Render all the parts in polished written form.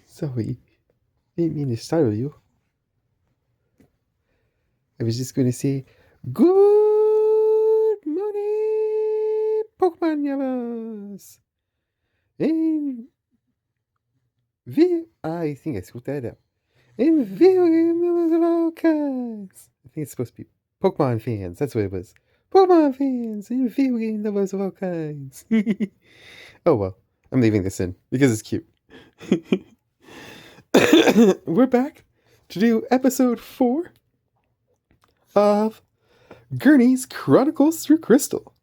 Sorry, I didn't mean to startle you. I was just going to say, good morning, Pokemon lovers! And I think I screwed that up. And video game lovers of all kinds. I think it's supposed to be Pokemon fans. That's what it was. Pokemon fans and video game lovers of all kinds. Oh well, I'm leaving this in because it's cute. We're back to do episode 4 of Gernie's Chronicles through Crystal.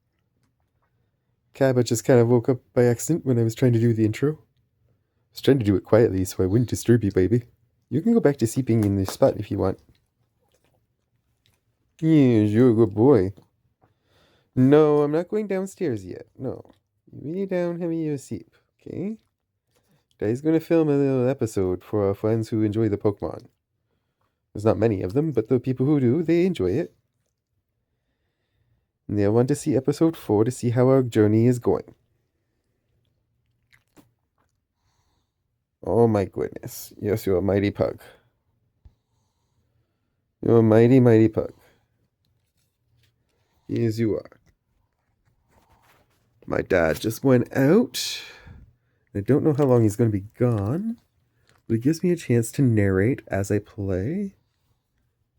Cabba just kind of woke up by accident when I was trying to do the intro. I was trying to do it quietly so I wouldn't disturb you, baby. You can go back to sleeping in this spot if you want. Yes, you're a good boy. No, I'm not going downstairs yet. No. You lay down, having you sleep, okay? Daddy's going to film a little episode for our friends who enjoy the Pokemon. There's not many of them, but the people who do, they enjoy it. And they'll want to see episode 4 to see how our journey is going. Oh my goodness. Yes, you're a mighty pug. You're a mighty, mighty pug. Yes, you are. My dad just went out. I don't know how long he's going to be gone, but it gives me a chance to narrate as I play.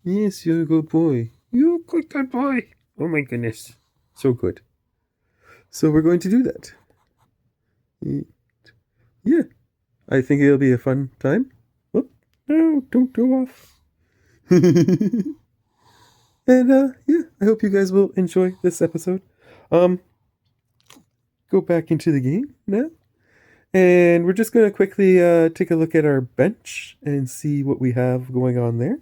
Yes, you're a good boy. You're a good, good boy. Oh my goodness. So good. So we're going to do that. Yeah. I think it'll be a fun time. Oh, no, don't go off. And yeah, I hope you guys will enjoy this episode. Go back into the game now. And we're just going to quickly take a look at our bench and see what we have going on there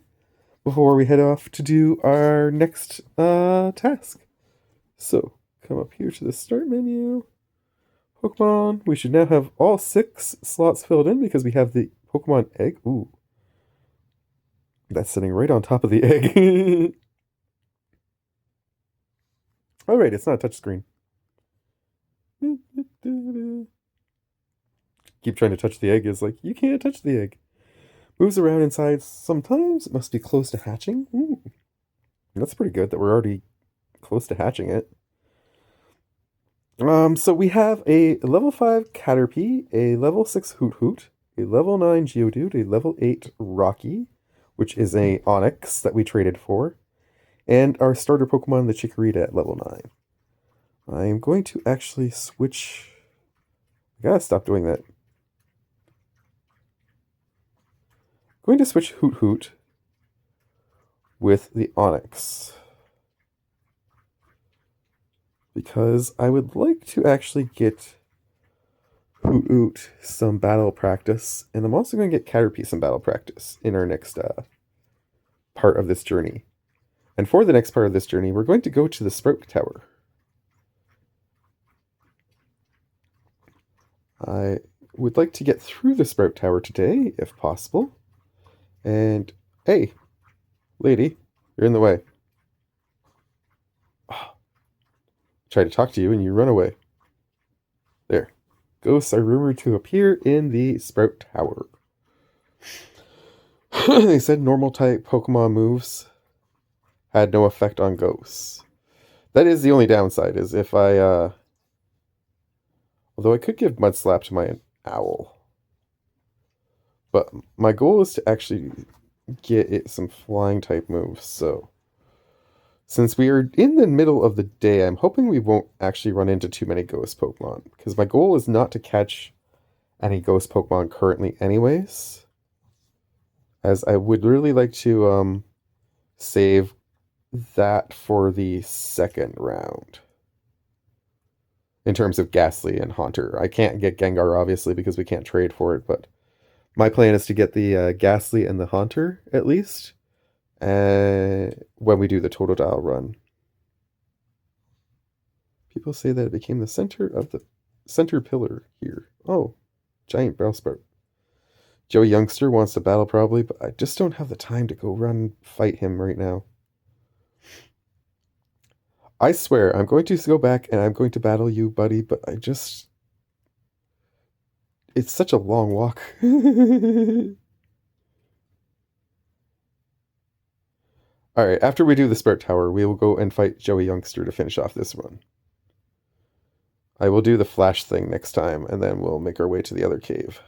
before we head off to do our next task. So, come up here to the start menu. Pokemon. We should now have all 6 slots filled in because we have the Pokemon egg. Ooh. That's sitting right on top of the egg. Oh, right, it's not a touchscreen. Keep trying to touch the egg is like, you can't touch the egg. Moves around inside sometimes. It must be close to hatching. Ooh. That's pretty good that we're already close to hatching it. So we have a level 5 Caterpie, a level 6 Hoot Hoot, a level 9 Geodude, a level 8 Rocky, which is a Onix that we traded for, and our starter Pokemon, the Chikorita, at level 9. I am going to actually switch. I gotta stop doing that. I'm going to switch Hoot Hoot with the Onix, because I would like to actually get Hoot Hoot some battle practice, and I'm also going to get Caterpie some battle practice in our next part of this journey. And for the next part of this journey, we're going to go to the Sprout Tower. I would like to get through the Sprout Tower today, if possible. And, hey, lady, you're in the way. Oh, try to talk to you and you run away. There. Ghosts are rumored to appear in the Sprout Tower. They said normal type Pokemon moves had no effect on ghosts. That is the only downside, is if I, although I could give Mud Slap to my owl. But my goal is to actually get it some flying type moves, so since we are in the middle of the day, I'm hoping we won't actually run into too many ghost Pokemon, because my goal is not to catch any ghost Pokemon currently anyways, as I would really like to save that for the second round. In terms of Ghastly and Haunter. I can't get Gengar, obviously, because we can't trade for it, but my plan is to get the Ghastly and the Haunter, at least, when we do the Totodile run. People say that it became the center pillar here. Oh, giant Bellsprout. Joe Youngster wants to battle probably, but I just don't have the time to go run and fight him right now. I swear, I'm going to go back and I'm going to battle you, buddy, but It's such a long walk. Alright, after we do the Sprout Tower, we will go and fight Joey Youngster to finish off this run. I will do the flash thing next time, and then we'll make our way to the other cave.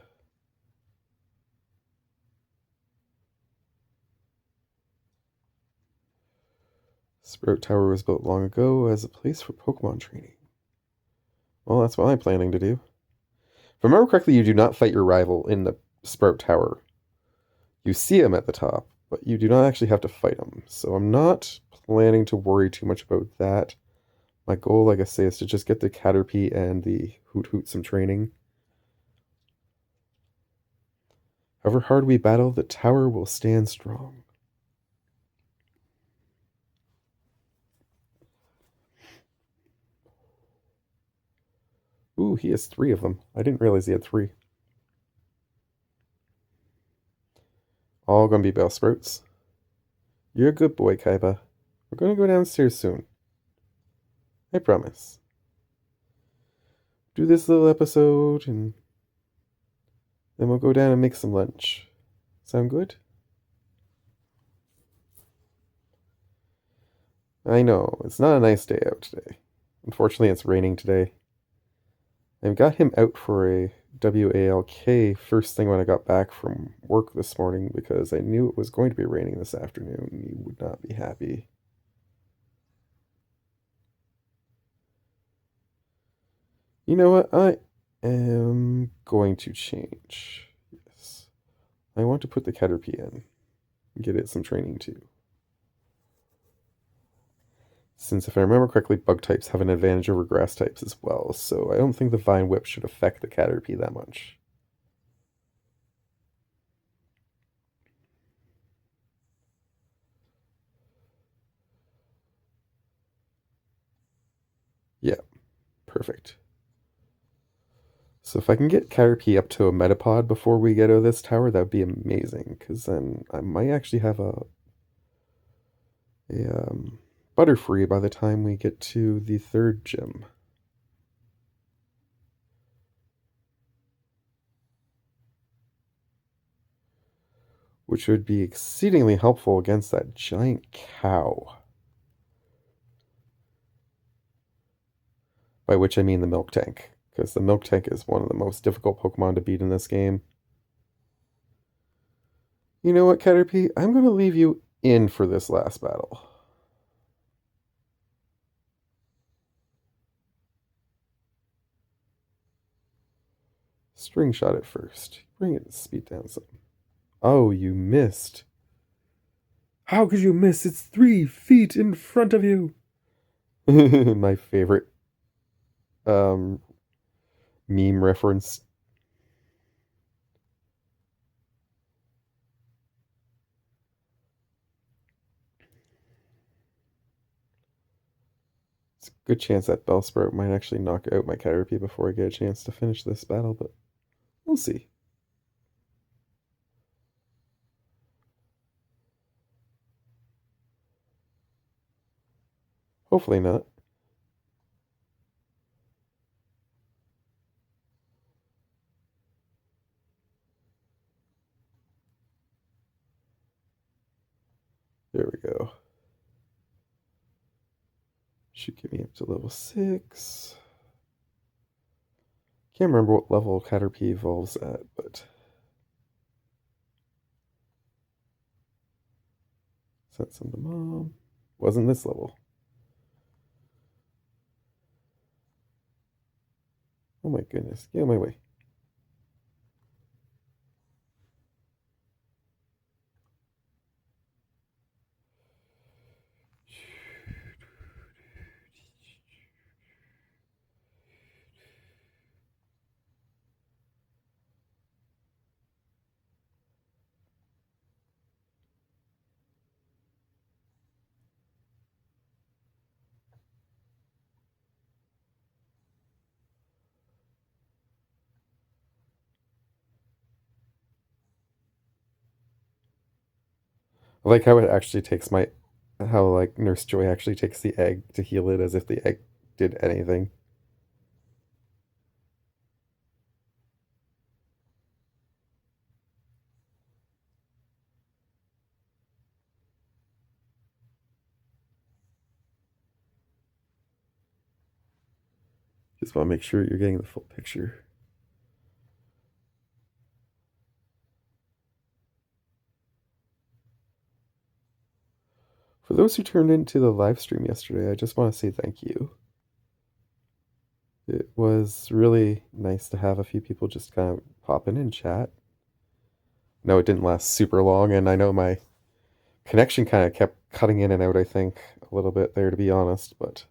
Sprout Tower was built long ago as a place for Pokemon training. Well, that's what I'm planning to do. If I remember correctly, you do not fight your rival in the Sprout Tower. You see him at the top, but you do not actually have to fight him. So I'm not planning to worry too much about that. My goal, like I say, is to just get the Caterpie and the Hoot Hoot some training. However hard we battle, the tower will stand strong. Ooh, he has 3 of them. I didn't realize he had 3. All gonna be Bellsprouts. You're a good boy, Kaiba. We're gonna go downstairs soon. I promise. Do this little episode, and then we'll go down and make some lunch. Sound good? I know, it's not a nice day out today. Unfortunately, it's raining today. I got him out for a WALK first thing when I got back from work this morning because I knew it was going to be raining this afternoon. He would not be happy. You know what? I am going to change. Yes. I want to put the Caterpie in. Get it some training too. Since if I remember correctly, bug types have an advantage over grass types as well, so I don't think the Vine Whip should affect the Caterpie that much. Yeah, perfect. So if I can get Caterpie up to a Metapod before we get out of this tower, that would be amazing, because then I might actually have a Butterfree by the time we get to the 3rd gym. Which would be exceedingly helpful against that giant cow. By which I mean the Milk Tank, because the Milk Tank is one of the most difficult Pokemon to beat in this game. You know what, Caterpie? I'm going to leave you in for this last battle. String shot it first. Bring it speed down some. Oh, you missed. How could you miss? It's 3 feet in front of you. My favorite meme reference. It's a good chance that Bellsprout might actually knock out my Caterpie before I get a chance to finish this battle, but we'll see. Hopefully not. There we go. Should get me up to level 6. Can't remember what level Caterpie evolves at, but sent some to Mom. Wasn't this level. Oh my goodness. Get out of my way. I like how it actually takes how like Nurse Joy actually takes the egg to heal it as if the egg did anything. Just want to make sure you're getting the full picture. For those who turned into the live stream yesterday, I just want to say thank you. It was really nice to have a few people just kind of pop in and chat. No, it didn't last super long, and I know my connection kind of kept cutting in and out, I think, a little bit there, to be honest, but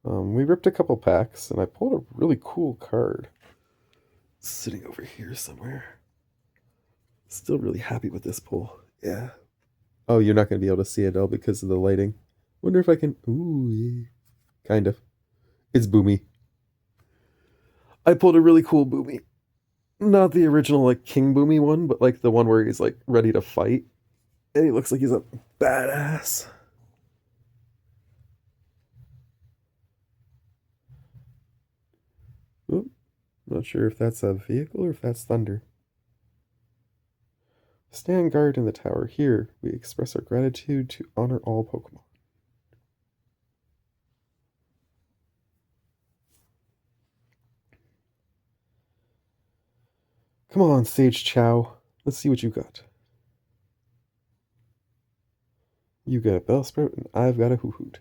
we ripped a couple packs, and I pulled a really cool card. It's sitting over here somewhere. Still really happy with this pull. Yeah. Oh, you're not going to be able to see it all because of the lighting. Wonder if I can... Ooh, yeah. Kind of. It's Boomy. I pulled a really cool Boomy. Not the original, like, King Boomy one, but, like, the one where he's, like, ready to fight. And he looks like he's a badass. Oop. Not sure if that's a vehicle or if that's thunder. Stand guard in the tower. Here, we express our gratitude to honor all Pokemon. Come on, Sage Chow. Let's see what you got. You got a Bellsprout, and I've got a Hoot.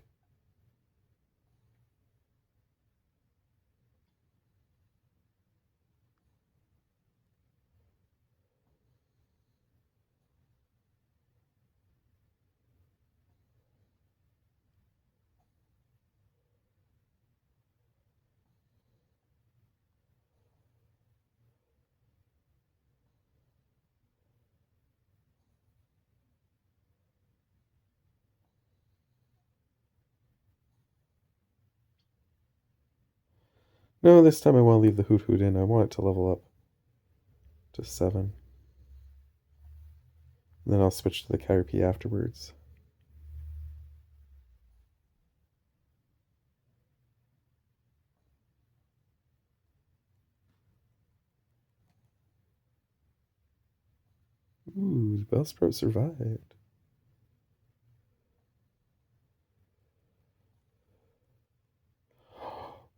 No, this time I want to leave the Hoot in. I want it to level up to 7. And then I'll switch to the Caterpie afterwards. Ooh, the Bellsprout survived.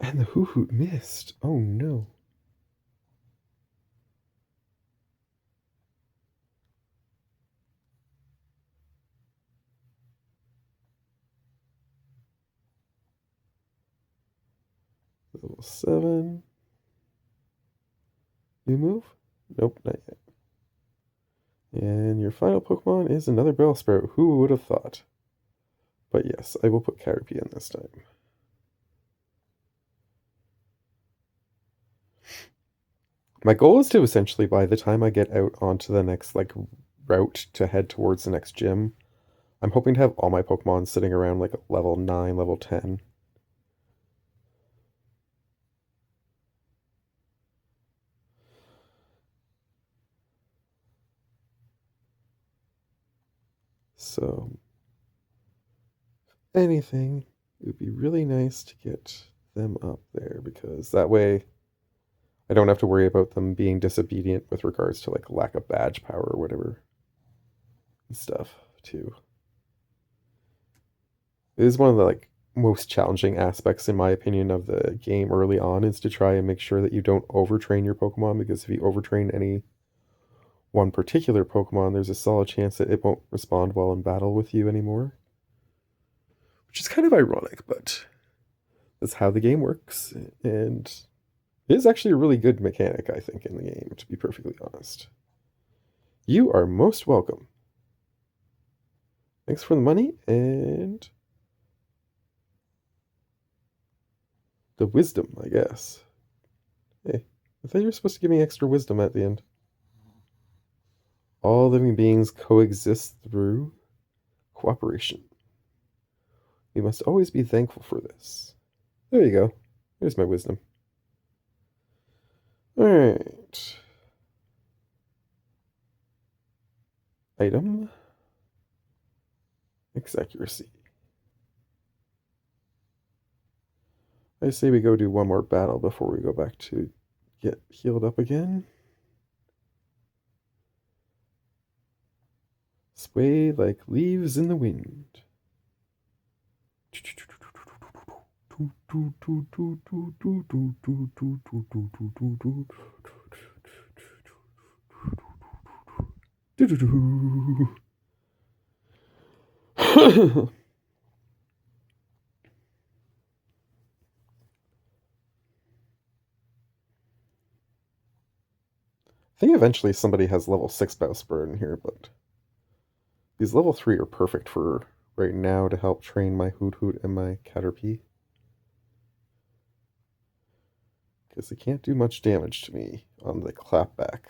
And the Hoot missed. Oh no. Level 7. New move? Nope, not yet. And your final Pokemon is another Bellsprout. Who would have thought? But yes, I will put Caterpie in this time. My goal is to essentially, by the time I get out onto the next, like, route to head towards the next gym, I'm hoping to have all my Pokemon sitting around, like, level 9, level 10. So, if anything, it would be really nice to get them up there, because that way I don't have to worry about them being disobedient with regards to, like, lack of badge power or whatever and stuff, too. It is one of the, like, most challenging aspects, in my opinion, of the game early on, is to try and make sure that you don't overtrain your Pokemon, because if you overtrain any one particular Pokemon, there's a solid chance that it won't respond well in battle with you anymore. Which is kind of ironic, but that's how the game works, and it is actually a really good mechanic, I think, in the game, to be perfectly honest. You are most welcome. Thanks for the money, and the wisdom, I guess. Hey, I thought you were supposed to give me extra wisdom at the end. All living beings coexist through cooperation. We must always be thankful for this. There you go. There's my wisdom. Alright. Item. Accuracy. I say we go do one more battle before we go back to get healed up again. Sway like leaves in the wind. think eventually somebody has level 6 Bowspur in here, but these level 3 are perfect for right now to help train my Hoot Hoot and my Caterpie. Because they can't do much damage to me on the clapback.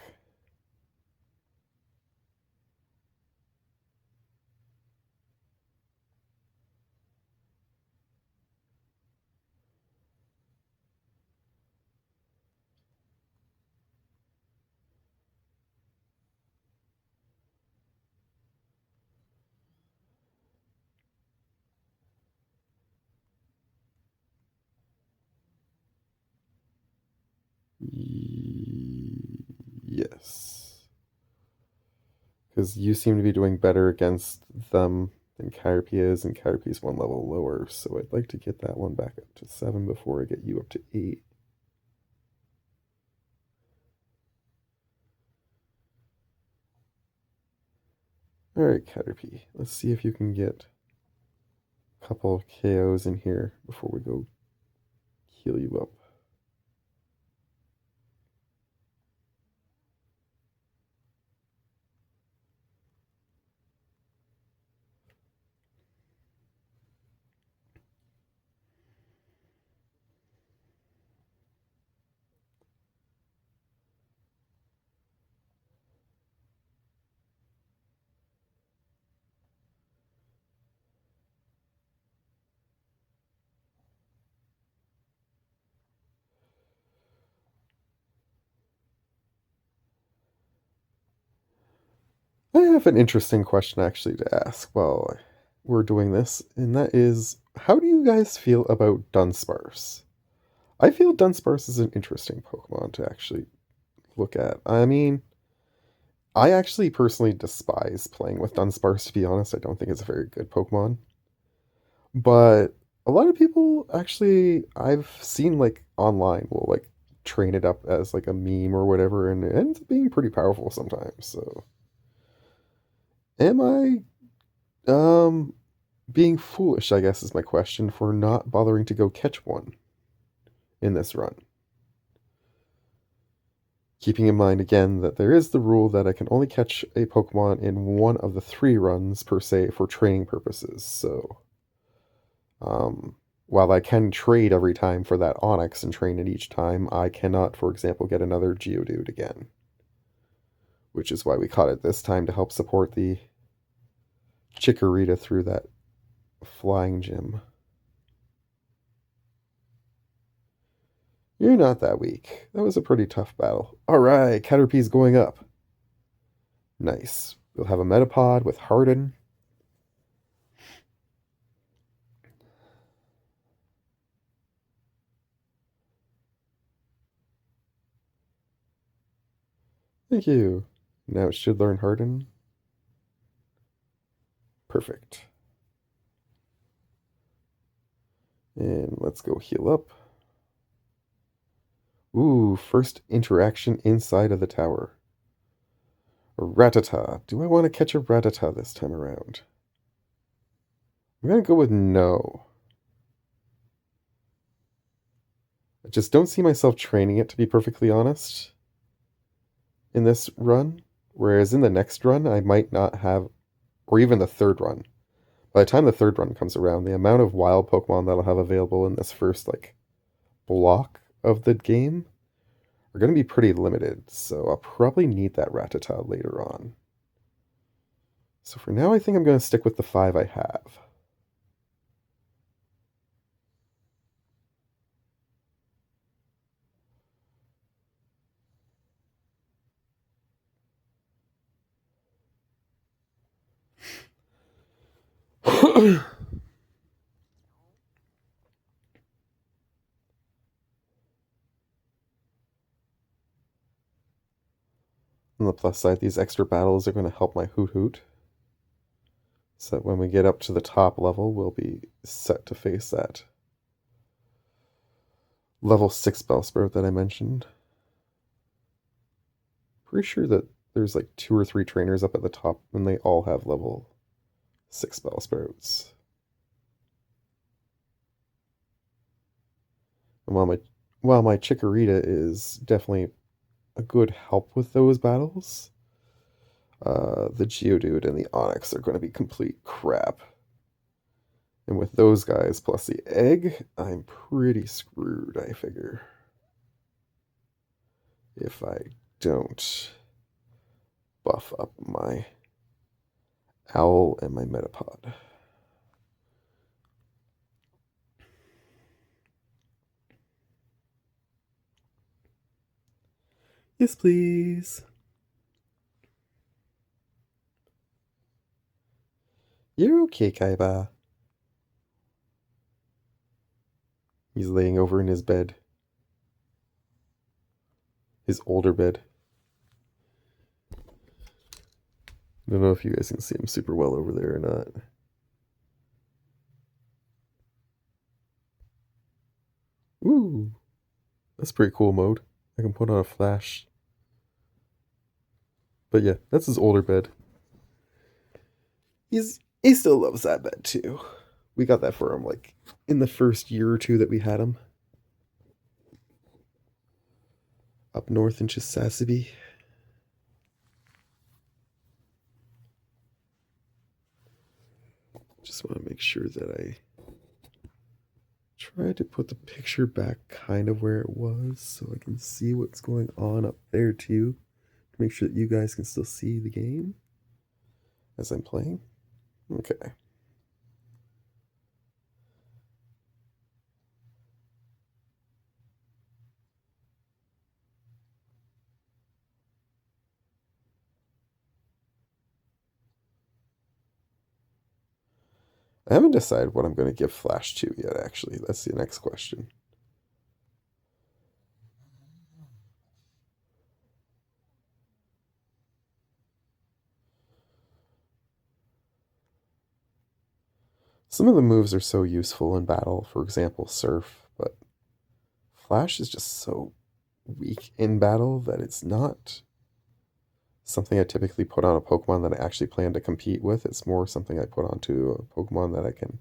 Yes. Because you seem to be doing better against them than Caterpie is, and Caterpie's one level lower, so I'd like to get that one back up to 7 before I get you up to 8. Alright, Caterpie, let's see if you can get a couple of KOs in here before we go heal you up. I have an interesting question actually to ask while we're doing this, and that is, how do you guys feel about Dunsparce? I feel Dunsparce is an interesting Pokemon to actually look at. I mean, I actually personally despise playing with Dunsparce, to be honest. I don't think it's a very good Pokemon. But a lot of people actually, I've seen like online, will like train it up as like a meme or whatever, and it ends up being pretty powerful sometimes. So, am I being foolish, I guess, is my question, for not bothering to go catch one in this run? Keeping in mind again that there is the rule that I can only catch a Pokemon in one of the 3 runs per se for training purposes. So, while I can trade every time for that Onix and train it each time, I cannot, for example, get another Geodude again. Which is why we caught it this time to help support the Chikorita through that flying gym. You're not that weak. That was a pretty tough battle. Alright, Caterpie's going up. Nice. We'll have a Metapod with Harden. Thank you. Now it should learn Harden. Perfect. And let's go heal up. Ooh, first interaction inside of the tower. A Rattata. Do I want to catch a Rattata this time around? I'm going to go with no. I just don't see myself training it, to be perfectly honest, in this run. Whereas in the next run, I might not have, or even the third run. By the time the third run comes around, the amount of wild Pokemon that I'll have available in this first, like, block of the game are going to be pretty limited, so I'll probably need that Rattata later on. So for now, I think I'm going to stick with the 5 I have. On the plus side, these extra battles are going to help my Hoot Hoot. So that when we get up to the top level, we'll be set to face that level 6 Bellsprout that I mentioned. Pretty sure that there's like 2 or 3 trainers up at the top and they all have level 6 Bellsprouts. And while my Chikorita is definitely a good help with those battles, the Geodude and the Onix are going to be complete crap. And with those guys plus the egg, I'm pretty screwed, I figure. If I don't buff up my owl and my Metapod. Yes, please. You're okay, Kaiba. He's laying over in his bed. His older bed. I don't know if you guys can see him super well over there or not. Ooh, that's pretty cool mode. I can put on a flash. But yeah, that's his older bed. He still loves that bed too. We got that for him like in the first year or two that we had him. Up north in Chisasibi. Just want to make sure that I try to put the picture back kind of where it was so I can see what's going on up there too. To make sure that you guys can still see the game as I'm playing. Okay. I haven't decided what I'm going to give Flash to yet, actually. That's the next question. Some of the moves are so useful in battle, for example, Surf, but Flash is just so weak in battle that it's not something I typically put on a Pokemon that I actually plan to compete with. It's more something I put onto a Pokemon that I can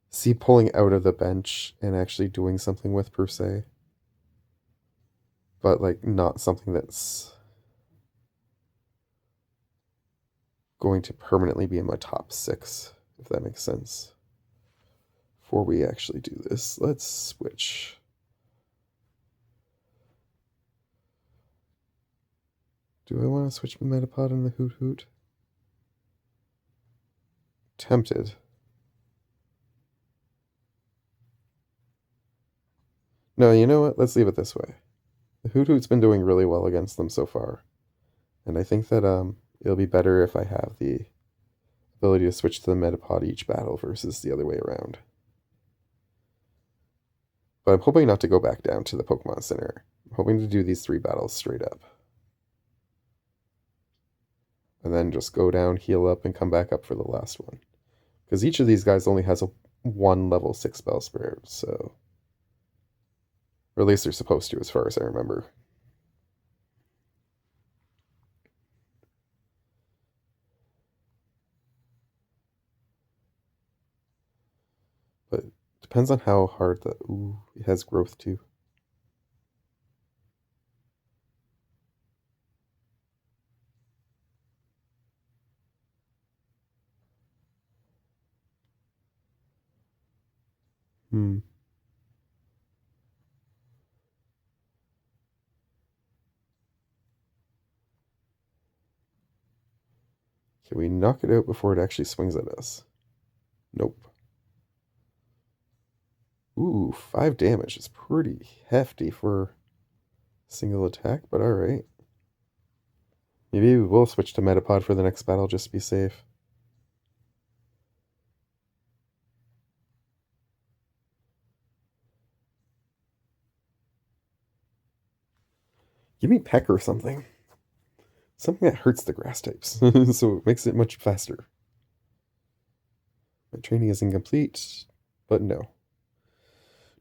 see pulling out of the bench and actually doing something with, per se. But, like, not something that's going to permanently be in my top 6, if that makes sense. Before we actually do this, let's switch. Do I want to switch my Metapod and the Hoot Hoot? Tempted. No, you know what? Let's leave it this way. The Hoot Hoot's been doing really well against them so far. And I think that it'll be better if I have the ability to switch to the Metapod each battle versus the other way around. But I'm hoping not to go back down to the Pokemon Center. I'm hoping to do these 3 battles straight up. And then just go down, heal up, and come back up for the last one. Because each of these guys only has a 1 level 6 Bellsprout, so... Or at least they're supposed to, as far as I remember. But it depends on how hard the... Ooh, it has growth too. Hmm. Can we knock it out before it actually swings at us? Nope. Ooh, 5 damage is pretty hefty for a single attack, but alright. Maybe we will switch to Metapod for the next battle just to be safe. Give me Peck or something. Something that hurts the grass types, so it makes it much faster. My training is incomplete, but no.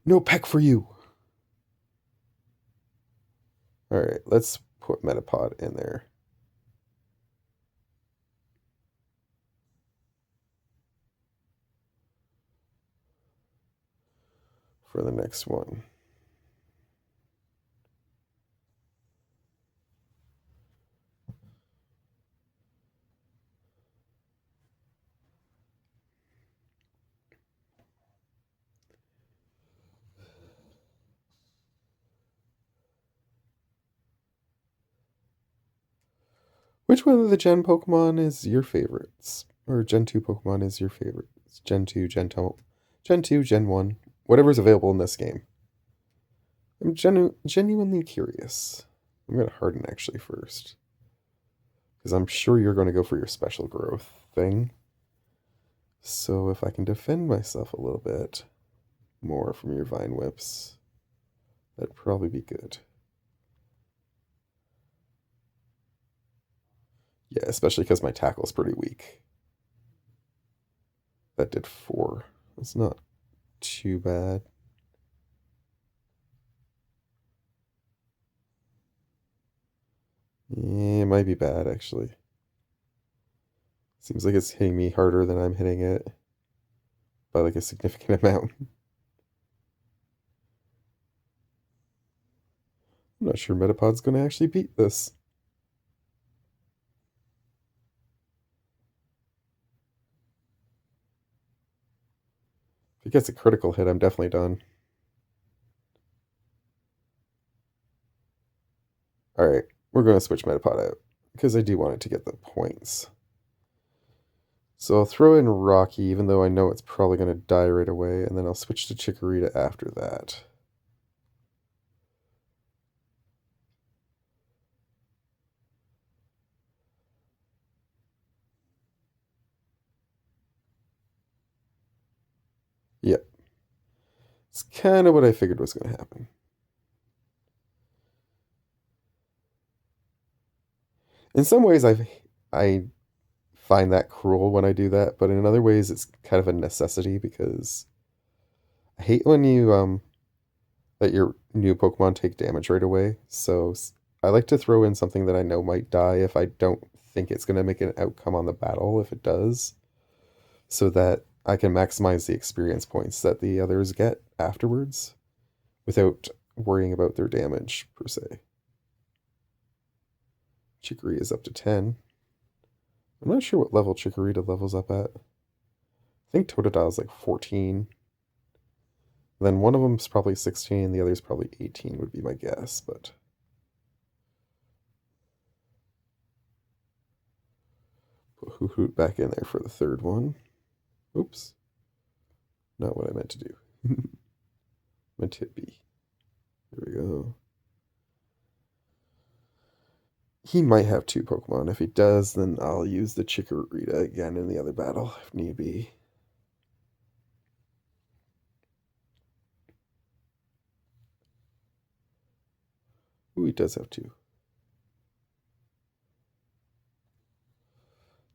No peck for you. Alright, let's put Metapod in there for the next one. Which one of the Gen Pokemon is your favorites? Or Gen 2 Pokemon is your favorites? Gen 2, Gen 2, Gen 1, whatever's available in this game. I'm genuinely curious. I'm going to harden actually first. Because I'm sure you're going to go for your special growth thing. So if I can defend myself a little bit more from your Vine Whips, that'd probably be good. Yeah, especially because my tackle's pretty weak. That did 4. That's not too bad. Yeah, it might be bad, actually. Seems like it's hitting me harder than I'm hitting it by like a significant amount. I'm not sure Metapod's going to actually beat this. If it gets a critical hit, I'm definitely done. Alright, we're going to switch Metapod out because I do want it to get the points. So I'll throw in Rocky, even though I know it's probably going to die right away, and then I'll switch to Chikorita after that. Yep. It's kind of what I figured was going to happen. In some ways, I find that cruel when I do that, but in other ways, it's kind of a necessity because I hate when you let your new Pokemon take damage right away. So I like to throw in something that I know might die if I don't think it's going to make an outcome on the battle if it does, so that I can maximize the experience points that the others get afterwards without worrying about their damage per se. Chicory is up to 10. I'm not sure what level Chikorita levels up at. I think Totodile is like 14. Then one of them's probably 16, the other's probably 18 would be my guess, but put Hoot back in there for the third one. Oops. Not what I meant to do. Meant to hit B. There we go. He might have 2 Pokemon. If he does, then I'll use the Chikorita again in the other battle if need be. Ooh, he does have 2.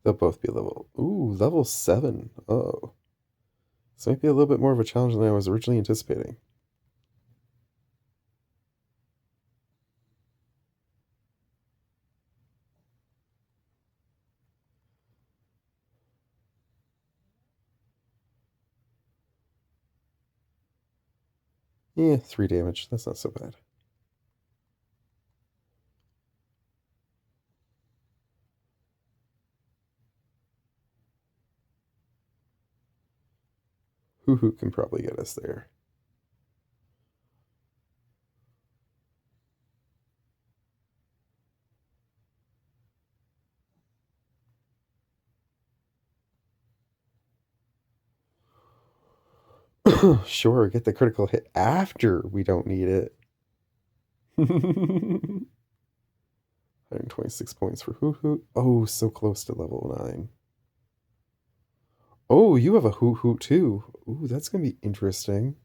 They'll both be level. Ooh, level 7. Oh. This might be a little bit more of a challenge than I was originally anticipating. Yeah, 3 damage. That's not so bad. Hoo can probably get us there. Sure, get the critical hit after we don't need it. 126 points for Hoo. Oh, so close to level 9. Oh, you have a Hoo too. Ooh, that's going to be interesting.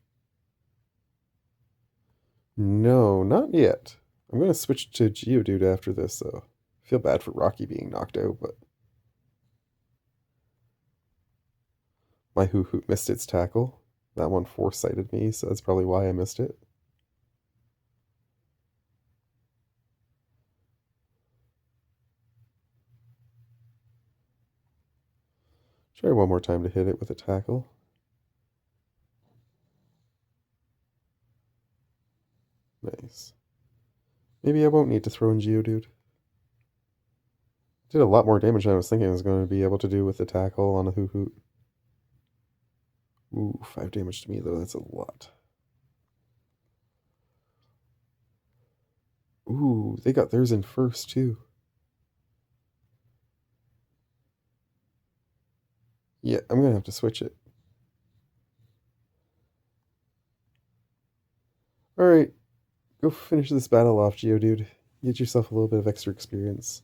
No, not yet. I'm going to switch to Geodude after this, though. I feel bad for Rocky being knocked out, but my Hoo missed its tackle. That one foresighted me, so that's probably why I missed it. Try one more time to hit it with a tackle. Nice. Maybe I won't need to throw in Geodude. Did a lot more damage than I was thinking I was going to be able to do with the tackle on a Hoot. Ooh, 5 damage to me, though. That's a lot. Ooh, they got theirs in first, too. Yeah, I'm going to have to switch it. Alright, go finish this battle off, Geodude. Get yourself a little bit of extra experience.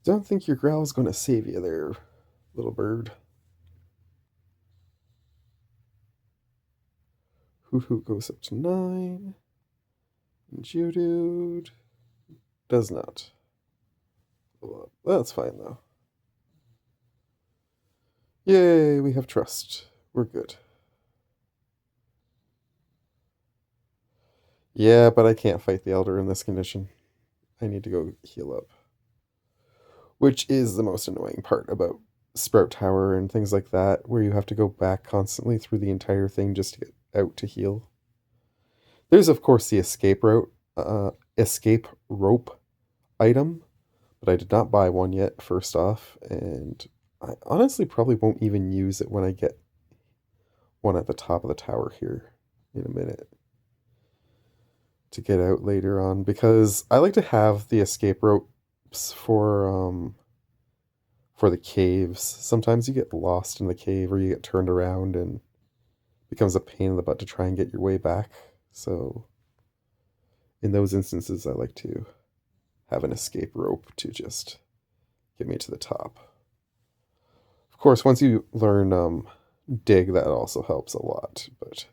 Don't think your growl's going to save you there, little bird. Hoot goes up to 9. And Geodude does not. Well, that's fine, though. Yay, we have trust. We're good. Yeah, but I can't fight the Elder in this condition. I need to go heal up. Which is the most annoying part about Sprout Tower and things like that, where you have to go back constantly through the entire thing just to get out to heal. There's of course the escape rope item, but I did not buy one yet, first off, and I honestly probably won't even use it when I get one at the top of the tower here in a minute to get out later on, because I like to have the escape ropes for the caves. Sometimes you get lost in the cave or you get turned around and it becomes a pain in the butt to try and get your way back. So in those instances I like to have an escape rope to just get me to the top. Of course, once you learn dig, that also helps a lot, but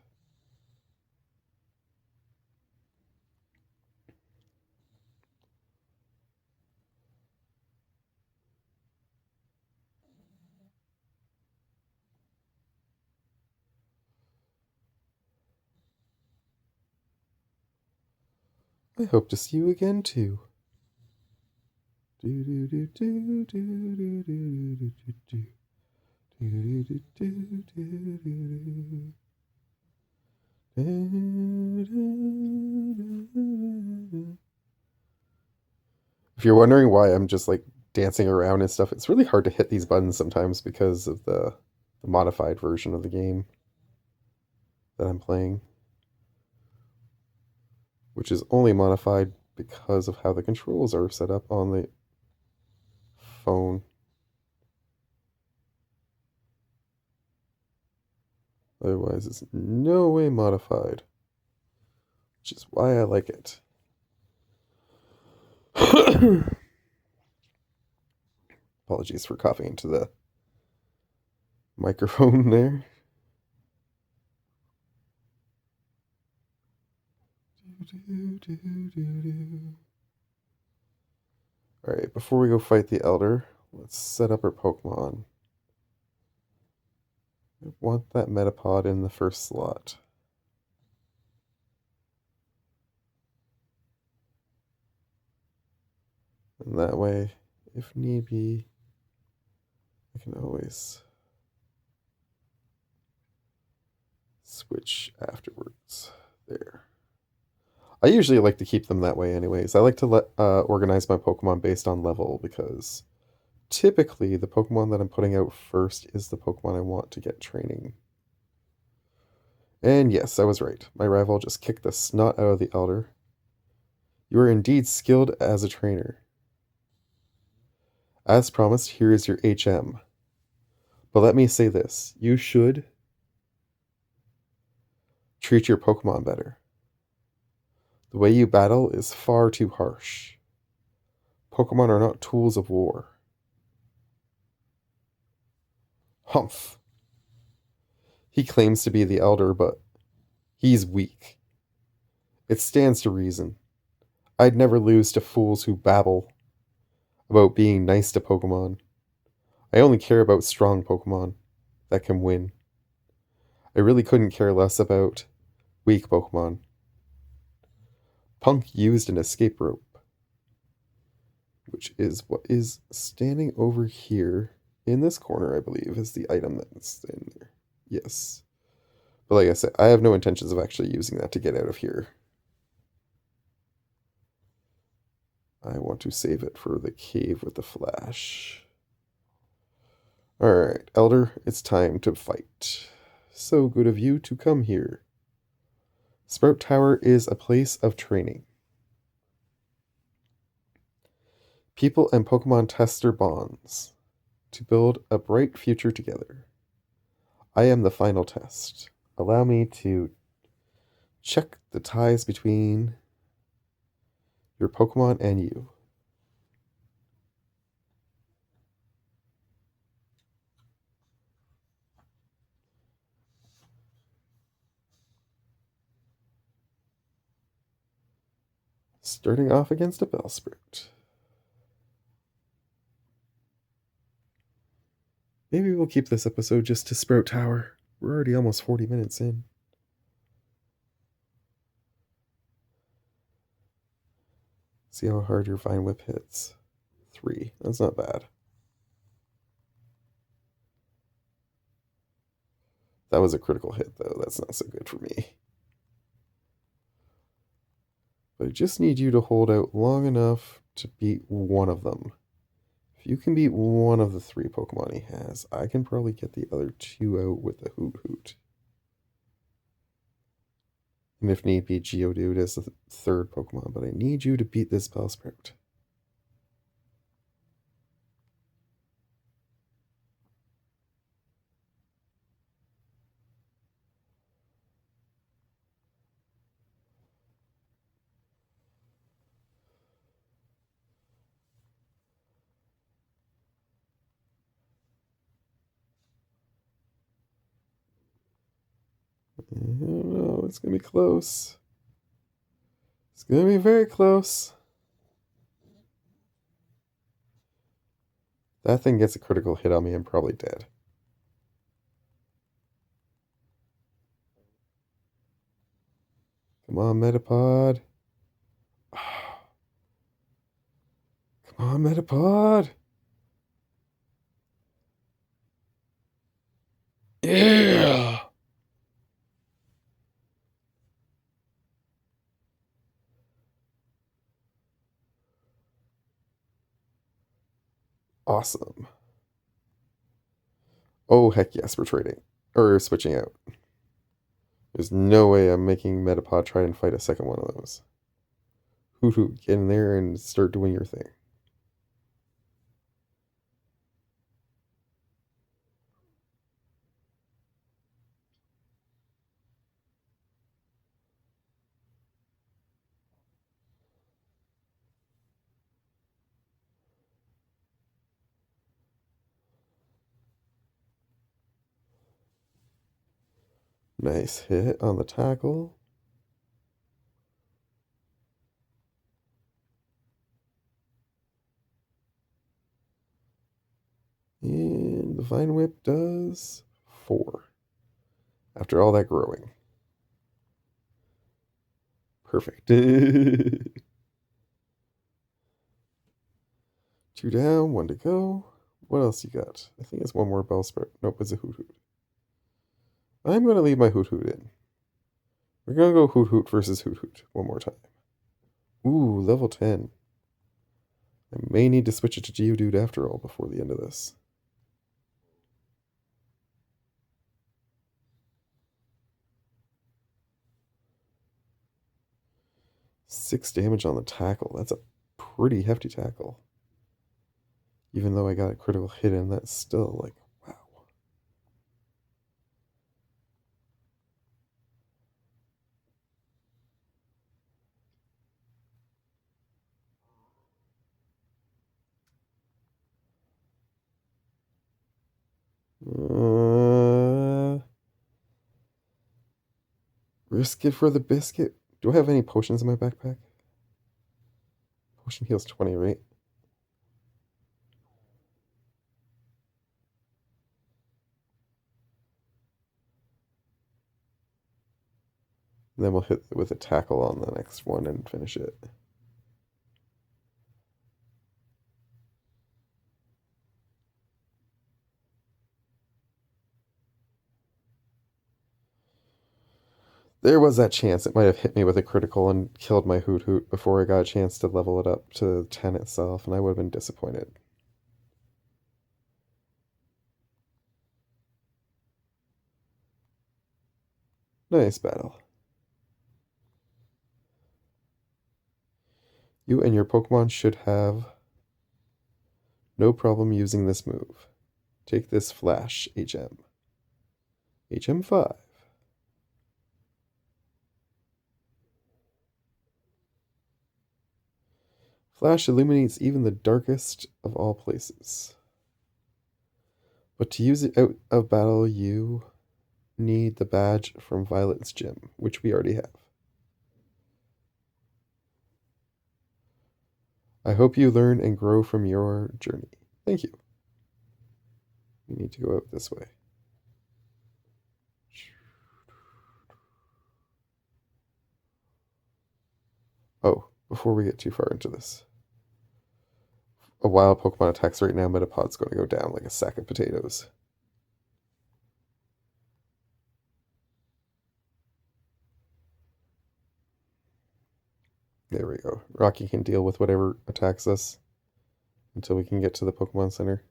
I hope to see you again too. If you're wondering why I'm just like dancing around and stuff, it's really hard to hit these buttons sometimes because of the modified version of the game that I'm playing, which is only modified because of how the controls are set up on the phone. Otherwise, it's no way modified, which is why I like it. Apologies for coughing into the microphone there. Alright, before we go fight the Elder, let's set up our Pokemon. I want that Metapod in the first slot. And that way, if need be, I can always switch afterwards. There. I usually like to keep them that way anyways. I like to organize my Pokemon based on level because typically the Pokemon that I'm putting out first is the Pokemon I want to get training. And yes, I was right. My rival just kicked the snot out of the Elder. You are indeed skilled as a trainer. As promised, here is your HM. But let me say this, you should treat your Pokemon better. The way you battle is far too harsh. Pokemon are not tools of war. Humph. He claims to be the elder, but he's weak. It stands to reason. I'd never lose to fools who babble about being nice to Pokemon. I only care about strong Pokemon that can win. I really couldn't care less about weak Pokemon. Punk used an escape rope, which is what is standing over here in this corner, I believe, is the item that's in there. Yes. But like I said, I have no intentions of actually using that to get out of here. I want to save it for the cave with the flash. Alright, Elder, it's time to fight. So good of you to come here. Sprout Tower is a place of training. People and Pokemon test their bonds to build a bright future together. I am the final test. Allow me to check the ties between your Pokemon and you. Starting off against a Bellsprout. Maybe we'll keep this episode just to Sprout Tower. We're already almost 40 minutes in. See how hard your Vine Whip hits. 3. That's not bad. That was a critical hit, though. That's not so good for me. But I just need you to hold out long enough to beat one of them. If you can beat one of the 3 Pokemon he has, I can probably get the other 2 out with the Hoot Hoot. And if need be, Geodude as the 3rd Pokemon. But I need you to beat this Bellsprout. I don't know. It's going to be close. It's going to be very close. That thing gets a critical hit on me, I'm probably dead. Come on, Metapod. Come on, Metapod. Yeah. Awesome. Oh, heck yes, we're trading. Or switching out. There's no way I'm making Metapod try and fight a second one of those. Hoot Hoot, get in there and start doing your thing. Nice hit on the tackle. And the Vine Whip does 4. After all that growing. Perfect. 2 down, 1 to go. What else you got? I think it's one more Bellsprout. Nope, it's a Hoot Hoot. I'm going to leave my Hoot Hoot in. We're going to go Hoot Hoot versus Hoot Hoot one more time. Ooh, level 10. I may need to switch it to Geodude after all before the end of this. Six damage on the tackle. That's a pretty hefty tackle. Even though I got a critical hit in, that's still like, wow. Risk it for the biscuit. Do I have any potions in my backpack? Potion heals 20, right? And then we'll hit with a tackle on the next one and finish it. There was that chance it might have hit me with a critical and killed my Hoot Hoot before I got a chance to level it up to 10 itself, and I would have been disappointed. Nice battle. You and your Pokemon should have no problem using this move. Take this Flash, HM. HM5. Flash illuminates even the darkest of all places. But to use it out of battle, you need the badge from Violet's gym, which we already have. I hope you learn and grow from your journey. Thank you. We need to go out this way. Oh, before we get too far into this. A wild Pokemon attacks right now, Metapod's going to go down like a sack of potatoes. There we go. Rocky can deal with whatever attacks us until we can get to the Pokemon Center,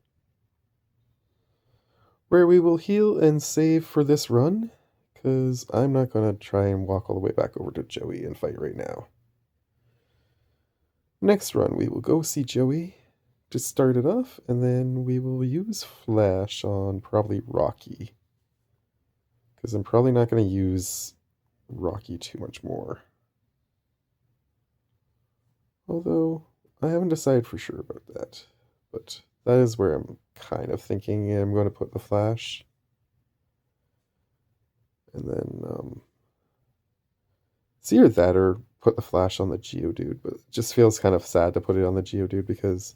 where we will heal and save for this run, because I'm not going to try and walk all the way back over to Joey and fight right now. Next run, we will go see Joey to start it off, and then we will use Flash on probably Rocky, because I'm probably not going to use Rocky too much more. Although, I haven't decided for sure about that. But that is where I'm kind of thinking I'm going to put the Flash. And then, it's either that or put the Flash on the Geodude. But it just feels kind of sad to put it on the Geodude because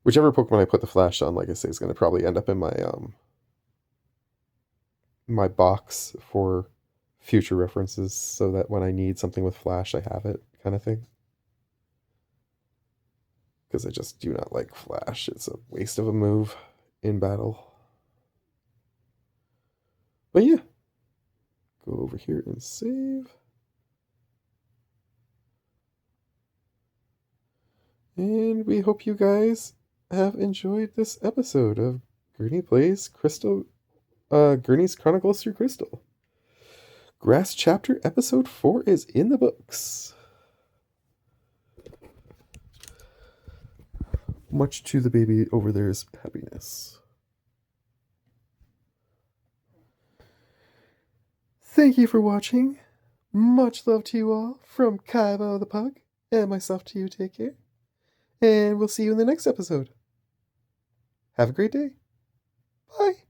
whichever Pokemon I put the Flash on, like I say, is going to probably end up in my box for future references so that when I need something with Flash, I have it, kind of thing. Because I just do not like Flash. It's a waste of a move in battle. But yeah, go over here and save. And we hope you guys have enjoyed this episode of Gernie Plays Crystal, Gernie's Chronicles through Crystal. Grass Chapter Episode 4 is in the books. Much to the baby over there's happiness. Thank you for watching. Much love to you all from Kaibo the Pug and myself to you. Take care. And we'll see you in the next episode. Have a great day. Bye.